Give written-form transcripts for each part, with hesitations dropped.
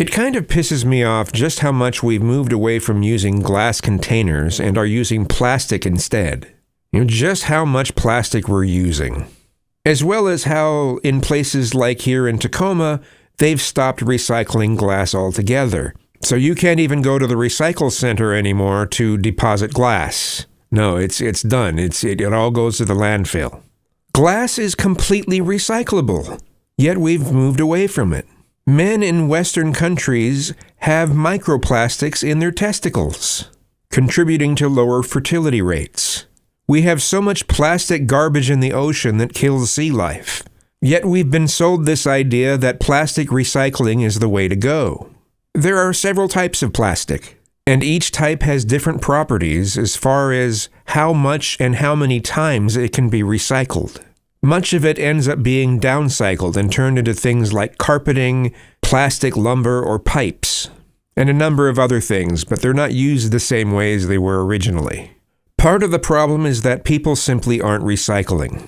It kind of pisses me off just how much we've moved away from using glass containers and are using plastic instead. Just how much plastic we're using. As well as how, in places like here in Tacoma, they've stopped recycling glass altogether. So you can't even go to the recycle center anymore to deposit glass. No, it's done. It all goes to the landfill. Glass is completely recyclable, yet we've moved away from it. Men in Western countries have microplastics in their testicles, contributing to lower fertility rates. We have so much plastic garbage in the ocean that kills sea life. Yet we've been sold this idea that plastic recycling is the way to go. There are several types of plastic, and each type has different properties as far as how much and how many times it can be recycled. Much of it ends up being downcycled and turned into things like carpeting, plastic lumber, or pipes, and a number of other things, but they're not used the same way as they were originally. Part of the problem is that people simply aren't recycling.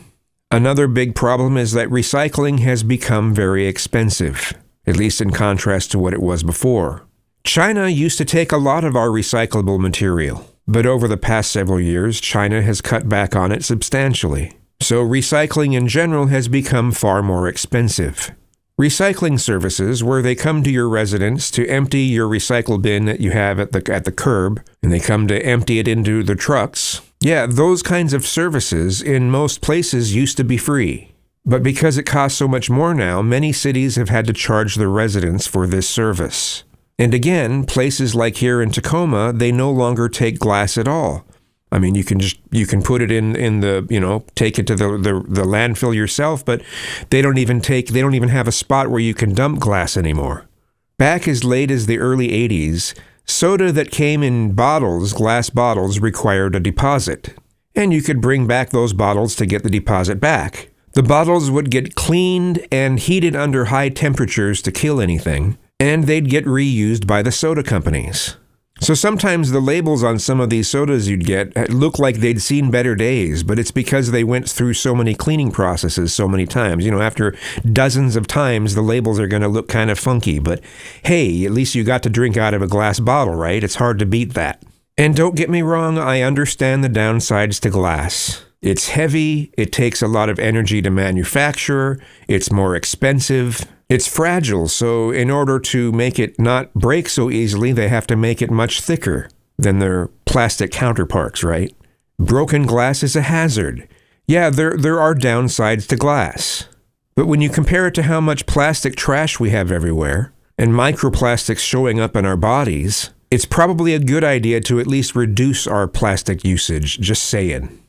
Another big problem is that recycling has become very expensive, at least in contrast to what it was before. China used to take a lot of our recyclable material, but over the past several years, China has cut back on it substantially. So recycling in general has become far more expensive. Recycling services, where they come to your residence to empty your recycle bin that you have at the curb, and they come to empty it into the trucks. Yeah, those kinds of services in most places used to be free. But because it costs so much more now, many cities have had to charge their residents for this service. And again, places like here in Tacoma, they no longer take glass at all. I mean, you can put it in the, take it to the landfill yourself, but they don't even have a spot where you can dump glass anymore. Back as late as the early 80s, soda that came in bottles, glass bottles, required a deposit. And you could bring back those bottles to get the deposit back. The bottles would get cleaned and heated under high temperatures to kill anything, and they'd get reused by the soda companies. So sometimes the labels on some of these sodas you'd get look like they'd seen better days, but it's because they went through so many cleaning processes so many times. After dozens of times, the labels are going to look kind of funky, but hey, at least you got to drink out of a glass bottle, right? It's hard to beat that. And don't get me wrong, I understand the downsides to glass. It's heavy, it takes a lot of energy to manufacture, it's more expensive. It's fragile, so in order to make it not break so easily, they have to make it much thicker than their plastic counterparts, right? Broken glass is a hazard. Yeah, there are downsides to glass. But when you compare it to how much plastic trash we have everywhere, and microplastics showing up in our bodies, it's probably a good idea to at least reduce our plastic usage, just saying.